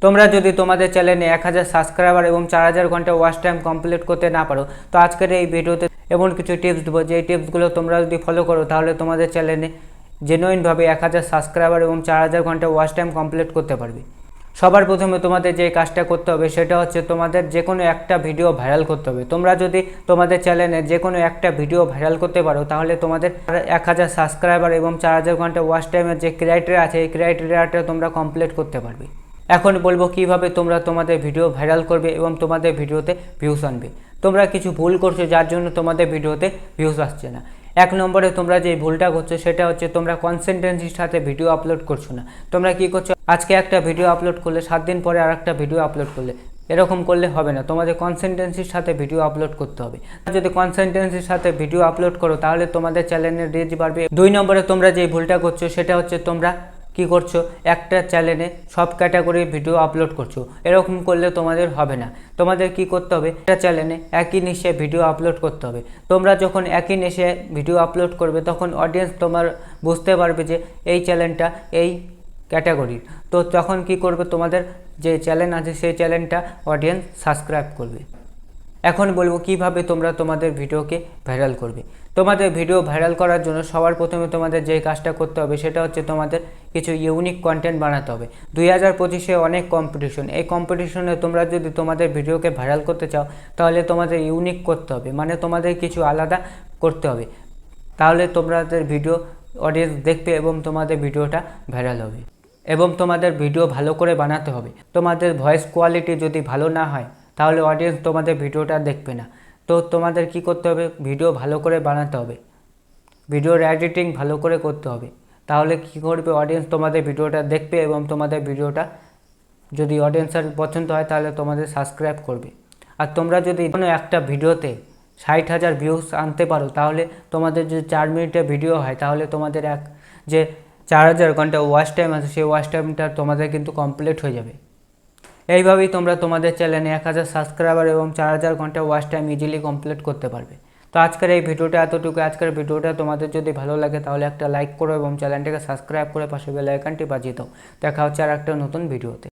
তোমরা যদি তোমাদের চ্যানেলে 1000 সাবস্ক্রাইবার এবং 4000 ঘন্টা ওয়াচ টাইম কমপ্লিট করতে না পারো, তো আজকের এই ভিডিওতে এমন কিছু টিপস দেবো যে টিপসগুলো তোমরা যদি ফলো করো তাহলে তোমাদের চ্যানেলে জেনুইনভাবে 1000 সাবস্ক্রাইবার এবং 4000 ঘন্টা ওয়াচ টাইম কমপ্লিট করতে পারবে। সবার প্রথমে তোমাদের যে কাজটা করতে হবে সেটা হচ্ছে তোমাদের যে কোনো একটা ভিডিও ভাইরাল করতে হবে। তোমরা যদি তোমাদের চ্যানেলে যে কোনো একটা ভিডিও ভাইরাল করতে পারো তাহলে তোমাদের 1000 সাবস্ক্রাইবার এবং 4000 ঘন্টা ওয়াচ টাইমের যে ক্রাইটেরিয়া আছে এই ক্রাইটেরিয়াটা তোমরা কমপ্লিট করতে পারবে। এখন বলবো কিভাবে তোমরা তোমাদের ভিডিও ভাইরাল করবে এবং তোমাদের ভিডিওতে ভিউজ আনবে। তোমরা কিছু ভুল করছো যার জন্য তোমাদের ভিডিওতে ভিউজ আসছে না। এক নম্বরে তোমরা যে ভুলটা করছো সেটা হচ্ছে তোমরা কনসিস্টেন্সির সাথে ভিডিও আপলোড করছো না। তোমরা কি করছো, আজকে একটা ভিডিও আপলোড করলে 7 দিন পরে আর একটা ভিডিও আপলোড করলে, এরকম করলে হবে না। তোমাদের কনসিস্টেন্সির সাথে ভিডিও আপলোড করতে হবে। যদি কনসিস্টেন্সির সাথে ভিডিও আপলোড করো তাহলে তোমাদের চ্যানেলের রিচ বাড়বে। 2 নম্বরে তোমরা যে ভুলটা করছো সেটা হচ্ছে তোমরা কি করছো, একটা চ্যানেলে সব ক্যাটাগরির ভিডিও আপলোড করছো। এরকম করলে তোমাদের হবে না। তোমাদের কি করতে হবে, একটা চ্যানেলে একই নিশে ভিডিও আপলোড করতে হবে। তোমরা যখন একই নিশে ভিডিও আপলোড করবে তখন অডিয়েন্স তোমার বুঝতে পারবে যে এই চ্যানেলটা এই ক্যাটাগরির। তো তখন কি করবে, তোমাদের যে চ্যানেল আছে সেই চ্যানেলটা অডিয়েন্স সাবস্ক্রাইব করবে। এখন বলবো কিভাবে তোমরা তোমাদের ভিডিওকে ভাইরাল করবে। তোমাদের ভিডিও ভাইরাল করার জন্য সবার প্রথমে তোমাদের যে কাজটা করতে হবে সেটা হচ্ছে তোমাদের কিছু ইউনিক কন্টেন্ট বানাতে হবে। 2025-এ অনেক কম্পিটিশন, এই কম্পিটিশনে তোমরা যদি তোমাদের ভিডিওকে ভাইরাল করতে চাও তাহলে তোমাদের ইউনিক করতে হবে, মানে তোমাদের কিছু আলাদা করতে হবে। তাহলে তোমাদের ভিডিও অডিয়েন্স দেখবে এবং তোমাদের ভিডিওটা ভাইরাল হবে। এবং তোমাদের ভিডিও ভালো করে বানাতে হবে। তোমাদের ভয়েস কোয়ালিটি যদি ভালো না হয় তাহলে অডিয়েন্স তোমাদের ভিডিওটা দেখবে না। তো তোমাদের কি করতে হবে, ভিডিও ভালো করে বানাতে হবে, ভিডিওর এডিটিং ভালো করে করতে হবে। তাহলে কি করবে, অডিয়েন্স তোমাদের ভিডিওটা দেখবে এবং তোমাদের ভিডিওটা যদি অডিয়েন্সের পছন্দ হয় তাহলে তোমাদের সাবস্ক্রাইব করবে। আর তোমরা যদি কোনো একটা ভিডিওতে 60,000 ভিউজ আনতে পারো তাহলে তোমাদের যদি 4 মিনিটের ভিডিও হয় তাহলে তোমাদের যে 4000 ঘন্টা ওয়াচ টাইম আছে সেই ওয়াচ টাইমটা তোমাদের কিন্তু কমপ্লিট হয়ে যাবে। এইভাবেই তোমরা তোমাদের চ্যানেলে 1000 সাবস্ক্রাইবার এবং 4000 ঘন্টা ওয়াচ টাইম ইজিলি কমপ্লিট করতে পারবে। তো আজকের এই ভিডিওটা এতটুকু। আজকের ভিডিওটা তোমাদের যদি ভালো লাগে তাহলে একটা লাইক করো এবং চ্যানেলটাকে সাবস্ক্রাইব করে পাশে বেল আইকনটি বাজিয়ে দাও। দেখা হচ্ছে আর একটা নতুন ভিডিওতে।